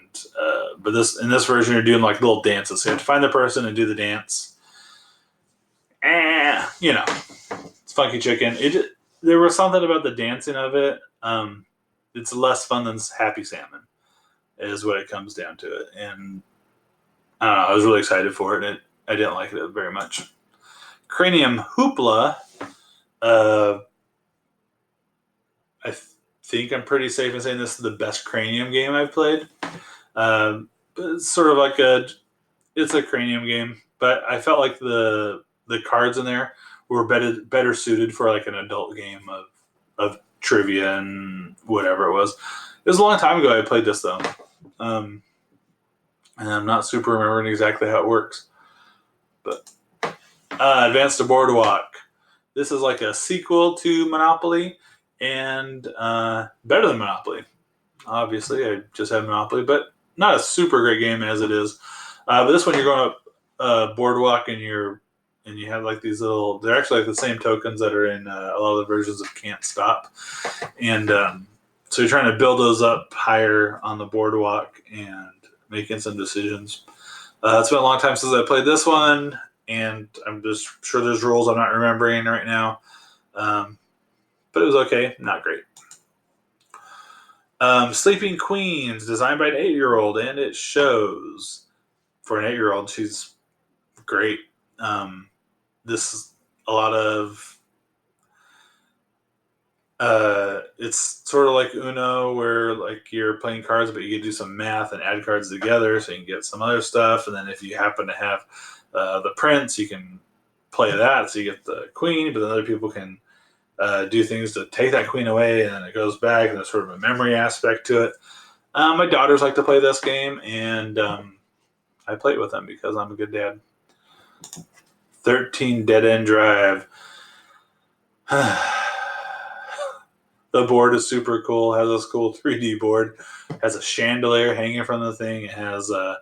Speaker 1: but in this version, you're doing like little dances. So you have to find the person and do the dance. And it's Funky Chicken. There was something about the dancing of it. It's less fun than Happy Salmon, is what it comes down to it. And I don't know. I was really excited for it, and I didn't like it very much. Cranium Hoopla. I think I'm pretty safe in saying this is the best Cranium game I've played. But it's sort of like it's a Cranium game, but I felt like the cards in there were better suited for like an adult game of trivia and whatever it was. It was a long time ago I played this though, and I'm not super remembering exactly how it works. But Advance to Boardwalk. This is like a sequel to Monopoly, and better than Monopoly. Obviously, I just have Monopoly, but not a super great game as it is. But this one, you're going up Boardwalk, and you have like these little. They're actually like the same tokens that are in a lot of the versions of Can't Stop, and so you're trying to build those up higher on the boardwalk and making some decisions. It's been a long time since I played this one, and I'm just sure there's rules I'm not remembering right now. But it was okay, not great. Sleeping Queens, designed by an 8-year-old, and it shows. For an 8-year-old, she's great. This is a lot of... it's sort of like Uno, where like you're playing cards, but you can do some math and add cards together so you can get some other stuff. And then if you happen to have the prince, you can play that, so you get the queen, but then other people can do things to take that queen away, and then it goes back, and there's sort of a memory aspect to it. My daughters like to play this game, and I play it with them because I'm a good dad. 13 Dead End Drive. The board is super cool. Has this cool 3D board. Has a chandelier hanging from the thing. It has a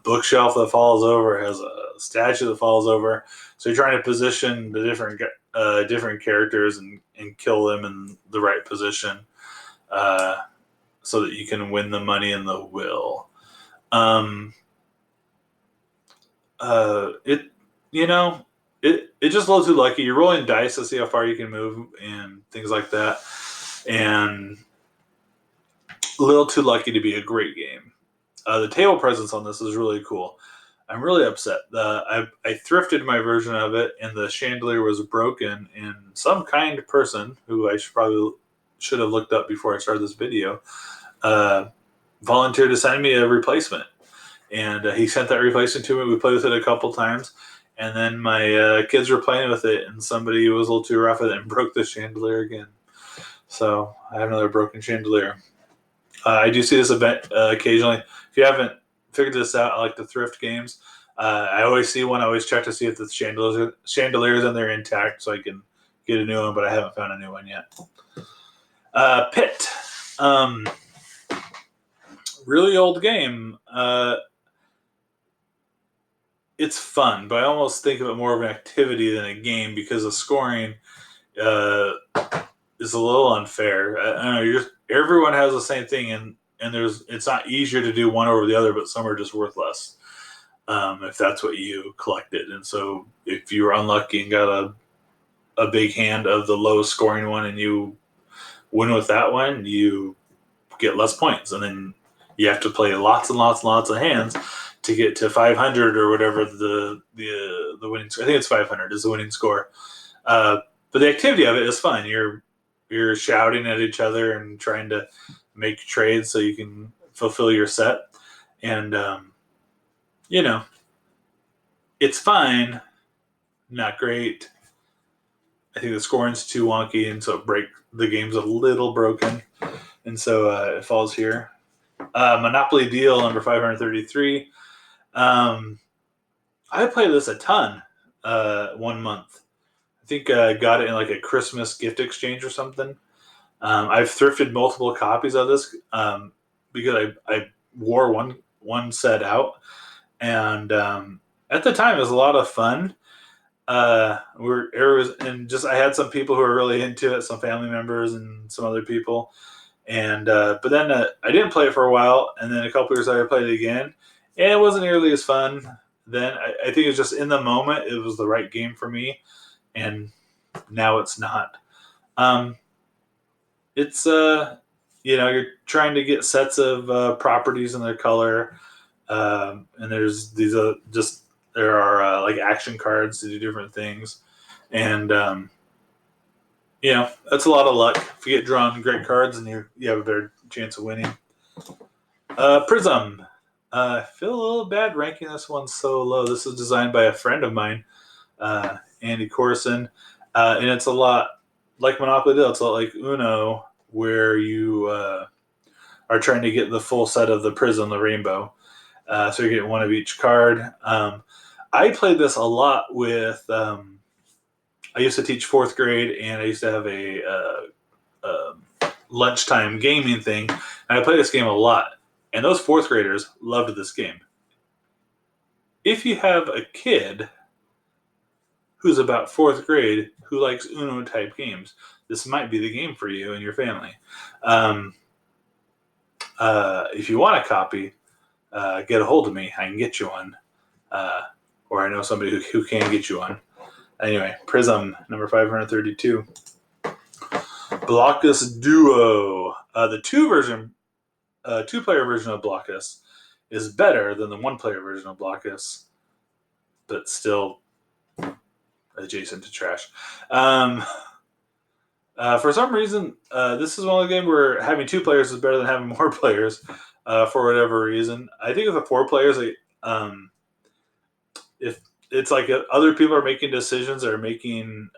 Speaker 1: bookshelf that falls over. It has a statue that falls over. So you're trying to position the different characters and kill them in the right position, so that you can win the money and the will. It's just a little too lucky. You're rolling dice to see how far you can move and things like that, and a little too lucky to be a great game. The table presence on this is really cool. I'm really upset. I thrifted my version of it, and the chandelier was broken, and some kind person, who I should have looked up before I started this video, volunteered to send me a replacement. And he sent that replacement to me. We played with it a couple times. And then my kids were playing with it, and somebody was a little too rough with it and broke the chandelier again. So I have another broken chandelier. I do see this event occasionally. If you haven't figured this out, I like to thrift games. I always see one. I always check to see if the chandeliers in there intact, so I can get a new one, but I haven't found a new one yet. Pit. Really old game. It's fun, but I almost think of it more of an activity than a game because the scoring is a little unfair. I don't know, everyone has the same thing, and it's not easier to do one over the other, but some are just worth less if that's what you collected. And so if you were unlucky and got a big hand of the lowest scoring one and you win with that one, you get less points, and then you have to play lots and lots and lots of hands to get to 500 or whatever the winning score. I think it's 500 is the winning score. But the activity of it is fun. You're shouting at each other and trying to make trades so you can fulfill your set. And, it's fine. Not great. I think the scoring's too wonky, and so the game's a little broken. And so it falls here. Monopoly Deal number 533. I played this a ton 1 month. I think I got it in like a Christmas gift exchange or something. I've thrifted multiple copies of this because I wore one set out, and at the time it was a lot of fun. I had some people who were really into it, some family members and some other people. And but then I didn't play it for a while, and then a couple years later I played it again, and it wasn't nearly as fun. Then I think it was just in the moment it was the right game for me, and now it's not. It's you're trying to get sets of properties in their color, and there's these there are like action cards to do different things, and that's a lot of luck. If you get drawn great cards, and you have a better chance of winning. Prism. I feel a little bad ranking this one so low. This is designed by a friend of mine, Andy Corson, and it's a lot like Monopoly Deal. It's a lot like Uno, where you are trying to get the full set of the prism, the rainbow. So you get one of each card. I played this a lot with... I used to teach fourth grade, and I used to have a lunchtime gaming thing, and I played this game a lot. And those fourth graders loved this game. If you have a kid who's about fourth grade who likes Uno type games, this might be the game for you and your family. If you want a copy, get a hold of me. I can get you one, or I know somebody who can get you one. Anyway, Prism number 532. Blockus Duo. The two-player version of Blockus is better than the one-player version of Blockus, but still adjacent to trash. For some reason, this is one of the games where having 2 players is better than having more players, for whatever reason. I think with the 4 players, if it's like other people are making decisions that are making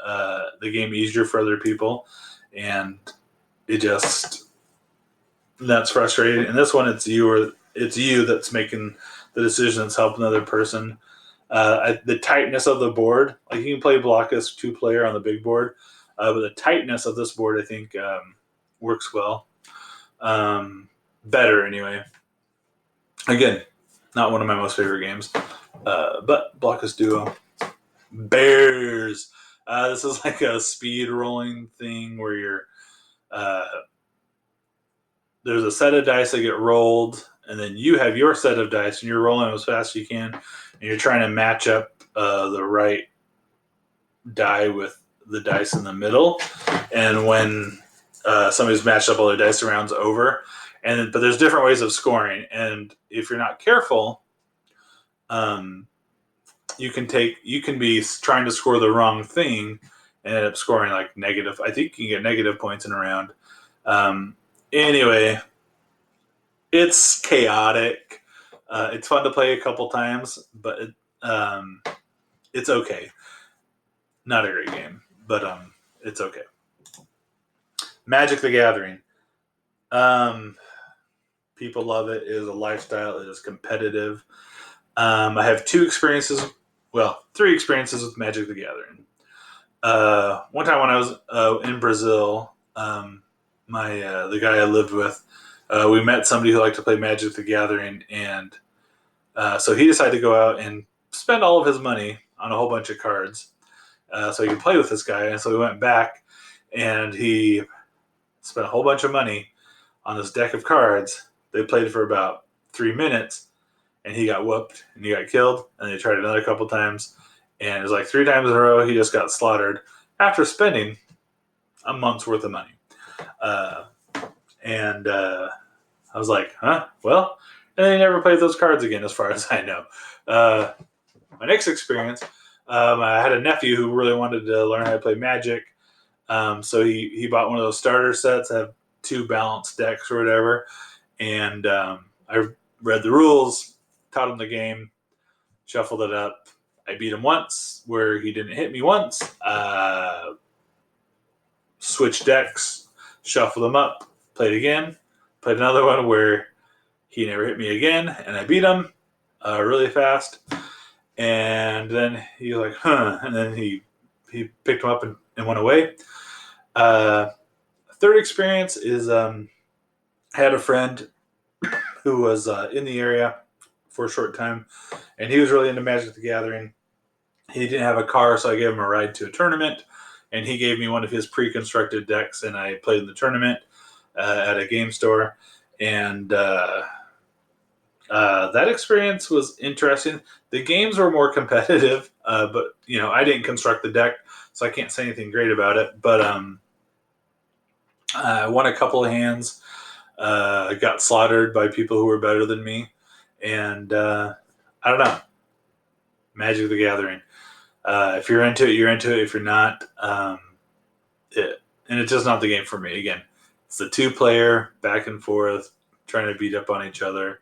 Speaker 1: the game easier for other people, and that's frustrating. And this one, it's you that's making the decision that's helping the other person. The tightness of the board, like you can play block as 2-player on the big board, but the tightness of this board, I think, works well. Better anyway. Again, not one of my most favorite games, but Blockus Duo. Bears. This is like a speed rolling thing where there's a set of dice that get rolled, and then you have your set of dice, and you're rolling as fast as you can, and you're trying to match up the right die with the dice in the middle. And when somebody's matched up all their dice, the round's over. But there's different ways of scoring, and if you're not careful, you can be trying to score the wrong thing and end up scoring like negative. I think you can get negative points in a round. Anyway, it's chaotic. It's fun to play a couple times, but it's okay. Not a great game, but it's okay. Magic the Gathering. People love it. It is a lifestyle. It is competitive. I have 3 experiences with Magic the Gathering. One time when I was in Brazil, the guy I lived with, we met somebody who liked to play Magic the Gathering, and so he decided to go out and spend all of his money on a whole bunch of cards so he could play with this guy. And so we went back, and he spent a whole bunch of money on this deck of cards. They played for about 3 minutes, and he got whooped, and he got killed, and they tried another couple times, and it was like 3 times in a row he just got slaughtered after spending a month's worth of money. I was like, huh? Well, and they never played those cards again, as far as I know. My next experience, I had a nephew who really wanted to learn how to play Magic, so he bought one of those starter sets that have 2 balanced decks or whatever, and I read the rules, taught him the game, shuffled it up. I beat him once where he didn't hit me once. Switched decks, shuffled them up, played again, played another one where he never hit me again, and I beat him really fast. And then he was like, huh, and then he picked him up and went away. Third experience is I had a friend who was in the area for a short time, and he was really into Magic the Gathering. He didn't have a car, so I gave him a ride to a tournament, and he gave me one of his pre-constructed decks, and I played in the tournament at a game store. And that experience was interesting. The games were more competitive, but I didn't construct the deck, so I can't say anything great about it. But I won a couple of hands. I got slaughtered by people who were better than me, and I don't know. Magic the Gathering. If you're into it, you're into it. If you're not, and it's just not the game for me. Again, it's the 2-player back and forth trying to beat up on each other.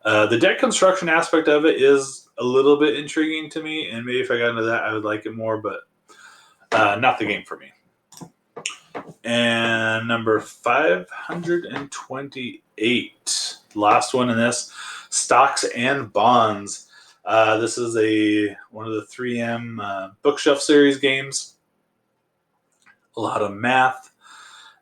Speaker 1: The deck construction aspect of it is a little bit intriguing to me, and maybe if I got into that, I would like it more, but not the game for me. And number 528, last one in this, Stocks and Bonds. This is one of the 3M bookshelf series games. A lot of math.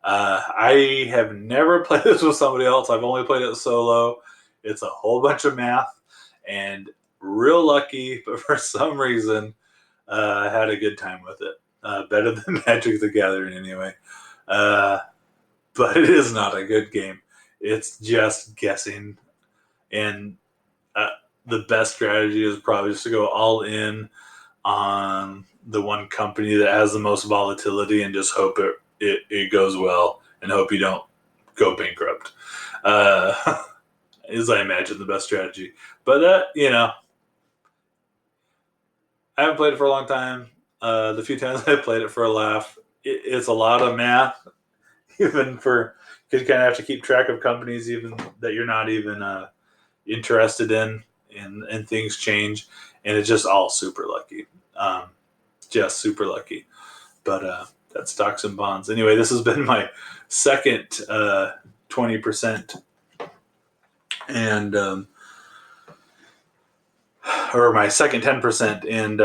Speaker 1: I have never played this with somebody else. I've only played it solo. It's a whole bunch of math, and real lucky, but for some reason, I had a good time with it. Better than Magic the Gathering anyway. But it is not a good game. It's just guessing, and the best strategy is probably just to go all in on the one company that has the most volatility and just hope it goes well and hope you don't go bankrupt. Is, I imagine, the best strategy. But, I haven't played it for a long time. The few times I played it for a laugh, it's a lot of math, even because you kind of have to keep track of companies even that you're not even interested in. and things change, and it's just all super lucky. Just super lucky. But that's stocks and bonds. Anyway, this has been my second 20%, and or my second 10%. And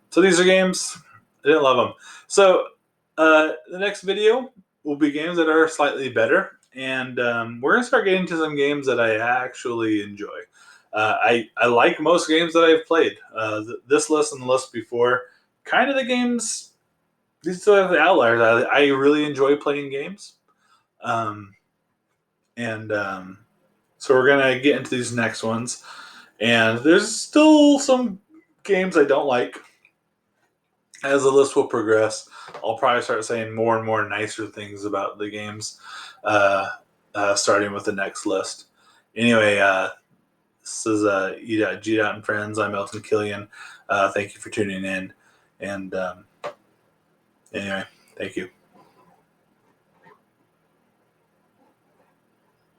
Speaker 1: so these are games. I didn't love them. So the next video will be games that are slightly better. And we're going to start getting to some games that I actually enjoy. I like most games that I've played. This list and the list before, kind of the games, these are the outliers. I really enjoy playing games. So we're going to get into these next ones. And there's still some games I don't like. As the list will progress, I'll probably start saying more and more nicer things about the games, starting with the next list. Anyway, this is Edotgdot and Friends. I'm Elden Killian. Thank you for tuning in. And anyway, thank you.